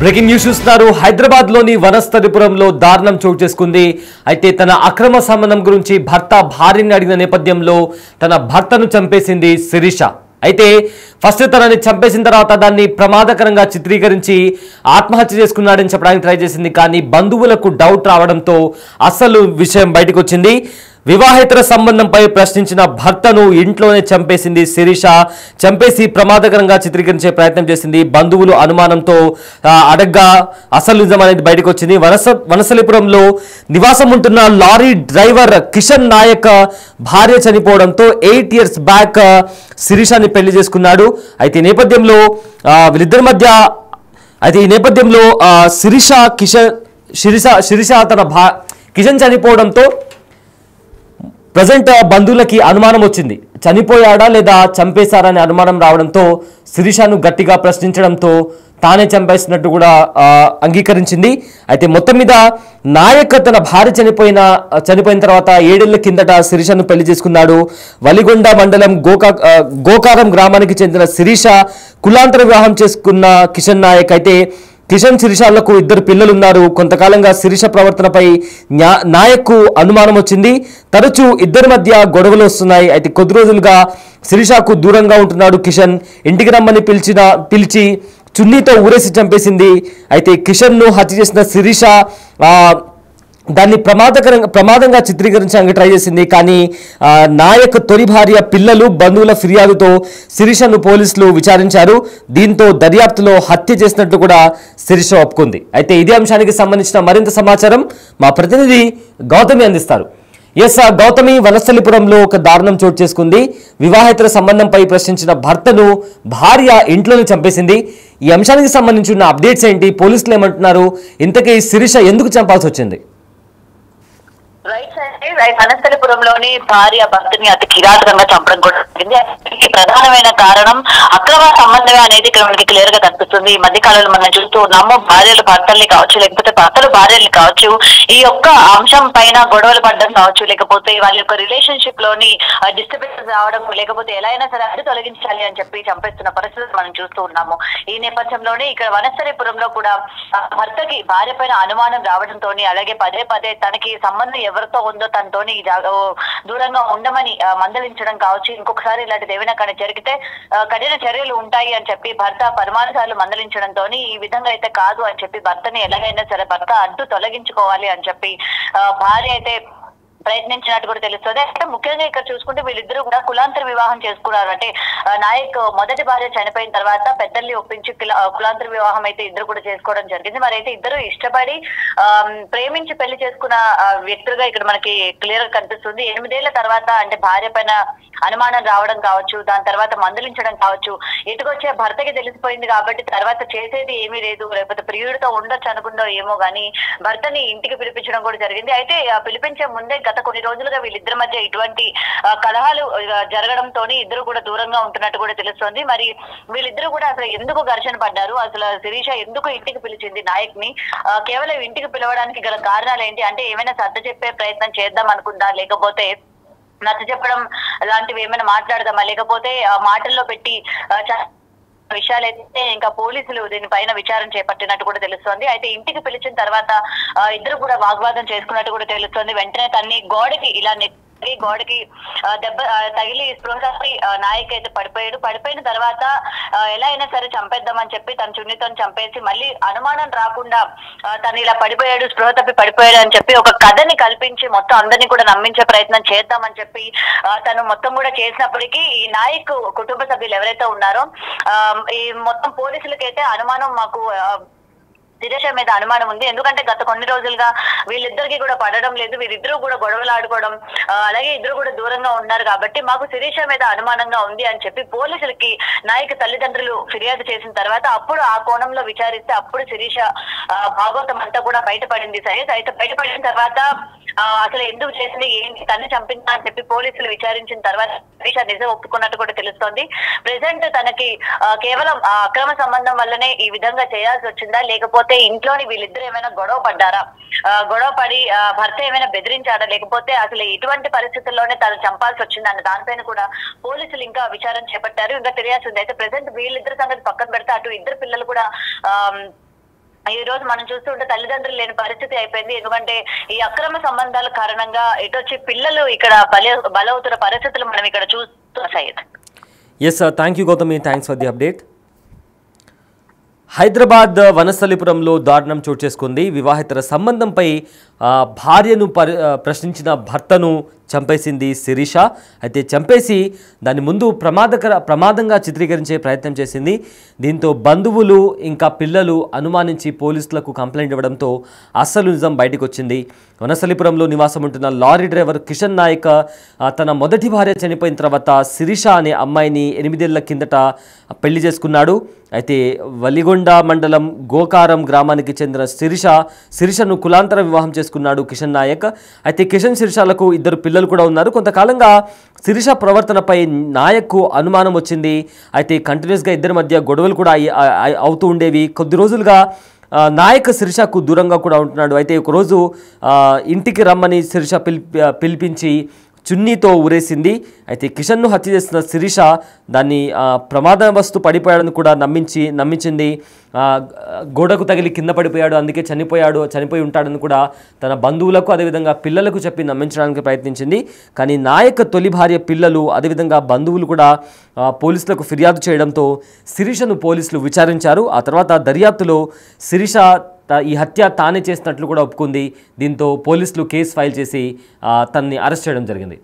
Breaking news చూస్తున్నారు. హైదరాబాద్ లోని వనస్థలిపురంలో దారుణం చోటు చేసుకుంది. అయితే తన అక్రమ సంబంధం గురించి భర్త భార్యని అడిగిన నేపథ్యంలో తన భర్తను చంపేసింది శిరీష. అయితే ఫస్ట్ తనని చంపేసిన తర్వాత దాన్ని ప్రమాదకరంగా చిత్రీకరించి ఆత్మహత్య చేసుకున్నాడని చెప్పడానికి ట్రై చేసింది. కానీ బంధువులకు డౌట్ రావడంతో అసలు విషయం బయటకు వచ్చింది. వివాహేతర సంబంధంపై ప్రశ్నించిన భర్తను ఇంట్లోనే చంపేసింది శిరీష. చంపేసి ప్రమాదకరంగా చిత్రీకరించే ప్రయత్నం చేసింది. బంధువులు అనుమానంతో అడగ్గా అసలు నిజం అనేది బయటకు వచ్చింది. వనస్థలిపురంలో నివాసం ఉంటున్న లారీ డ్రైవర్ కిషన్ నాయక్ భార్య చనిపోవడంతో 8 years బ్యాక్ శిరీషని పెళ్లి చేసుకున్నాడు. అయితే ఈ నేపథ్యంలో వీళ్ళిద్దరి మధ్య శిరీష తన కిషన్ చనిపోవడంతో ప్రజెంట్ బంధువులకి అనుమానం వచ్చింది. చనిపోయాడా లేదా చంపేశారా అనే అనుమానం రావడంతో శిరీషను గట్టిగా ప్రశ్నించడంతో తానే చంపేసినట్టు కూడా అంగీకరించింది. అయితే మొత్తం మీద నాయక్ తన భార్య చనిపోయిన తర్వాత 7 ఏళ్ల కిందట శిరీషను పెళ్లి చేసుకున్నాడు. వలిగొండ మండలం గోకారం గ్రామానికి చెందిన శిరీష కులాంతర వివాహం చేసుకున్న కిషన్ నాయక్. అయితే కిషన్ శిరీషలకు 2 పిల్లలున్నారు. కొంతకాలంగా శిరీష ప్రవర్తనపై నాయక్కు అనుమానం వచ్చింది. తరచూ ఇద్దరి మధ్య గొడవలు వస్తున్నాయి. అయితే కొద్ది రోజులుగా శిరీషకు దూరంగా ఉంటున్నాడు కిషన్. ఇంటికి రమ్మని పిలిచి చున్నీతో ఊరేసి చంపేసింది. అయితే కిషన్ను హత్య చేసిన శిరీష దాన్ని ప్రమాదంగా చిత్రీకరించడానికి ట్రై చేసింది. కానీ నాయక్ తొలి భార్య పిల్లలు బంధువుల ఫిర్యాదుతో శిరీషను పోలీసులు విచారించారు. దీంతో దర్యాప్తులో హత్య చేసినట్టు కూడా శిరీష ఒప్పుకుంది. అయితే ఇదే అంశానికి సంబంధించిన మరింత సమాచారం మా ప్రతినిధి గౌతమి అందిస్తారు. గౌతమి, వనస్థలిపురంలో ఒక దారుణం చోటు చేసుకుంది. వివాహేతర సంబంధంపై ప్రశ్నించిన భర్తను భార్య ఇంట్లోనే చంపేసింది. ఈ అంశానికి సంబంధించిన అప్డేట్స్ ఏంటి? పోలీసులు ఏమంటున్నారు? ఇంతకీ శిరీష ఎందుకు చంపాల్సి వచ్చింది? వనస్థలిపురంలోని భార్య భర్తని అతి కిరాతకంగా చంపడం కూడా జరిగింది. ప్రధానమైన కారణం అక్రమ సంబంధమే అనేది ఇక్కడ మనకి క్లియర్ గా కనిపిస్తుంది. ఈ మధ్య కాలంలో మనం చూస్తూ ఉన్నాము. భార్యలు భర్తల్ని కావచ్చు, లేకపోతే భర్తలు భార్యల్ని కావచ్చు, ఈ యొక్క అంశం పైన గొడవలు పడడం కావచ్చు, లేకపోతే వాళ్ళ యొక్క రిలేషన్షిప్ లోని డిస్టర్బెన్స్ రావడం, లేకపోతే ఎలా అయినా సరే అడ్డు తొలగించాలి అని చెప్పి చంపేస్తున్న పరిస్థితులు మనం చూస్తూ ఉన్నాము. ఈ నేపథ్యంలోనే ఇక్కడ వనస్థలిపురంలో కూడా భర్తకి భార్య పైన అనుమానం రావడంతో, అలాగే పదే పదే తనకి సంబంధం ఎవరితో ఉందో తనతోని దూరంగా ఉండమని మందలించడం కావచ్చు, ఇంకొకసారి ఇలాంటిది ఏమైనా కానీ జరిగితే కఠిన చర్యలు ఉంటాయి అని చెప్పి భర్త పరమాను సార్లు మందలించడంతో ఈ విధంగా అయితే కాదు అని చెప్పి భర్తని ఎలాగైనా సరే భర్త అడ్డు తొలగించుకోవాలి అని చెప్పి భార్య అయితే ప్రయత్నించినట్టు కూడా తెలుస్తుంది. అంటే ముఖ్యంగా ఇక్కడ చూసుకుంటే వీళ్ళిద్దరూ కూడా కులాంతర వివాహం చేసుకున్నారు. అంటే నాయక్ మొదటి భార్య చనిపోయిన తర్వాత పెద్దల్ని ఒప్పించి కులాంతర వివాహం అయితే ఇద్దరు కూడా చేసుకోవడం జరిగింది. మరి అయితే ఇద్దరు ఇష్టపడి ప్రేమించి పెళ్లి చేసుకున్న వ్యక్తులుగా ఇక్కడ మనకి క్లియర్ గా కనిపిస్తుంది. 8 ఏళ్ల తర్వాత అంటే భార్య పైన అనుమానం రావడం కావచ్చు, దాని తర్వాత మందలించడం కావచ్చు, ఇటుకొచ్చే భర్తకి తెలిసిపోయింది కాబట్టి తర్వాత చేసేది ఏమీ లేదు, లేకపోతే ప్రియుడితో ఉండొచ్చు అనుకుందో ఏమో గానీ భర్తని ఇంటికి పిలిపించడం కూడా జరిగింది. అయితే పిలిపించే ముందే గత కొన్ని రోజులుగా వీళ్ళిద్దరి మధ్య ఇటువంటి కలహాలు జరగడంతో ఇద్దరు కూడా దూరంగా ఉంటున్నట్టు కూడా తెలుస్తోంది. మరి వీళ్ళిద్దరూ కూడా అసలు ఎందుకు ఘర్షణ పడ్డారు, అసలు శిరీష ఎందుకు ఇంటికి పిలిచింది నాయక్ ని, కేవలం ఇంటికి పిలవడానికి గల కారణాలు ఏంటి, అంటే ఏమైనా సర్ద చెప్పే ప్రయత్నం చేద్దాం అనుకుందా, లేకపోతే నచ్చ చెప్పడం లాంటివి ఏమైనా మాట్లాడదామా, లేకపోతే మాటల్లో పెట్టి విషయాలైతే ఇంకా పోలీసులు దీనిపైన విచారణ చేపట్టినట్టు కూడా తెలుస్తోంది. అయితే ఇంటికి పిలిచిన తర్వాత ఇద్దరు కూడా వాగ్వాదం చేసుకున్నట్టు కూడా తెలుస్తోంది. వెంటనే తన్ని గోడకి దెబ్బ తగిలి స్పృహకి నాయక్ అయితే పడిపోయిన తర్వాత ఎలా అయినా సరే చంపేద్దామని చెప్పి తన చున్నితో చంపేసి మళ్ళీ అనుమానం రాకుండా తను ఇలా స్పృహ తప్పి పడిపోయాడు అని చెప్పి ఒక కథని కల్పించి మొత్తం అందరినీ కూడా నమ్మించే ప్రయత్నం చేద్దామని చెప్పి తను మొత్తం కూడా చేసినప్పటికీ ఈ నాయక్ కుటుంబ సభ్యులు ఎవరైతే ఉన్నారో ఈ మొత్తం పోలీసులకైతే అనుమానం, మాకు శిరీష మీద అనుమానం ఉంది, ఎందుకంటే గత కొన్ని రోజులుగా వీళ్ళిద్దరికి కూడా పడడం లేదు, వీరిద్దరూ కూడా గొడవలు ఆడుకోవడం, అలాగే ఇద్దరు కూడా దూరంగా ఉన్నారు కాబట్టి మాకు శిరీష మీద అనుమానంగా ఉంది అని చెప్పి పోలీసులకి నాయక్ తల్లిదండ్రులు ఫిర్యాదు చేసిన తర్వాత అప్పుడు ఆ కోణంలో విచారిస్తే అప్పుడు శిరీష భాగవతం అంతా కూడా బయటపడింది. సరే, అయితే బయటపడిన తర్వాత అసలు ఎందుకు చేసింది, ఏంటి, తను చంపిందా అని చెప్పి పోలీసులు విచారించిన తర్వాత శిరీష నిజం ఒప్పుకున్నట్టు కూడా తెలుస్తోంది. ప్రెసెంట్ తనకి కేవలం అక్రమ సంబంధం వల్లనే ఈ విధంగా చేయాల్సి వచ్చిందా, లేకపోతే ఇంట్లోని వీళ్ళిద్దరు ఏమైనా గొడవ పడి భర్త ఏమైనా బెదిరించాడా, లేకపోతే అసలు ఎటువంటి పరిస్థితుల్లోనే తను చంపాల్సి వచ్చిందన్న దానిపైన కూడా పోలీసులు ఇంకా విచారణ చేపట్టారు, ఇంకా తెలియాల్సింది. అయితే ప్రెసెంట్ వీళ్ళిద్దరి సంగతి పక్కన పెడితే అటు ఇద్దరు పిల్లలు కూడా ఈ రోజు మనం చూస్తుంటే తల్లిదండ్రులు లేని పరిస్థితి అయిపోయింది. ఎందుకంటే ఈ అక్రమ సంబంధాల కారణంగా ఇటొచ్చి పిల్లలు ఇక్కడ బలవుతున్న పరిస్థితులు మనం ఇక్కడ చూస్తున్నాం Syed. Yes sir, thank you Gautami, thanks for the update. Hyderabad వనస్థలిపురంలో దారుణం చోటు చేసుకుంది. వివాహేతర సంబంధంపై భార్యను ప్రశ్నించిన భర్తను చంపేసింది శిరీష. అయితే చంపేసి దాని ముందు ప్రమాదంగా చిత్రీకరించే ప్రయత్నం చేసింది. దీంతో బంధువులు ఇంకా పిల్లలు అనుమానించి పోలీసులకు కంప్లైంట్ ఇవ్వడంతో అసలు నిజం బయటకు వచ్చింది. వనస్థలిపురంలో నివాసం ఉంటున్న లారీ డ్రైవర్ కిషన్ నాయక్ తన మొదటి భార్య చనిపోయిన తర్వాత శిరీష అనే అమ్మాయిని 8 ఏళ్ల కిందట పెళ్లి చేసుకున్నాడు. అయితే వలిగొండ మండలం గోకారం గ్రామానికి చెందిన శిరీషను కులాంతర వివాహం చేసుకున్నాడు కిషన్ నాయక్. అయితే కిషన్ శిరీషలకు 2 పిల్లలు కూడా ఉన్నారు. కొంతకాలంగా శిరీష ప్రవర్తనపై నాయక్కు అనుమానం వచ్చింది. అయితే కంటిన్యూస్గా ఇద్దరి మధ్య గొడవలు కూడా అవుతూ ఉండేవి. కొద్ది రోజులుగా నాయక్ శిరీషకు దూరంగా కూడా ఉంటున్నాడు. అయితే ఒకరోజు ఇంటికి రమ్మని శిరీష పిలిపించి చున్నీతో ఊరేసింది. అయితే కిషన్ను హత్య చేసిన శిరీష దాన్ని ప్రమాదవస్తు పడిపోయాడని కూడా నమ్మించింది. గోడకు తగిలి కింద పడిపోయాడు, అందుకే చనిపోయి ఉంటాడని కూడా తన బంధువులకు అదేవిధంగా పిల్లలకు చెప్పి నమ్మించడానికి ప్రయత్నించింది. కానీ నాయక్ తొలి భార్య పిల్లలు అదేవిధంగా బంధువులు కూడా పోలీసులకు ఫిర్యాదు చేయడంతో శిరీషను పోలీసులు విచారించారు. ఆ తర్వాత దర్యాప్తులో శిరీష ఈ హత్య తానే చేసినట్లు కూడా ఒప్పుకుంది. దీంతో పోలీసులు కేసు ఫైల్ చేసి తనని అరెస్ట్ చేయడం జరిగింది.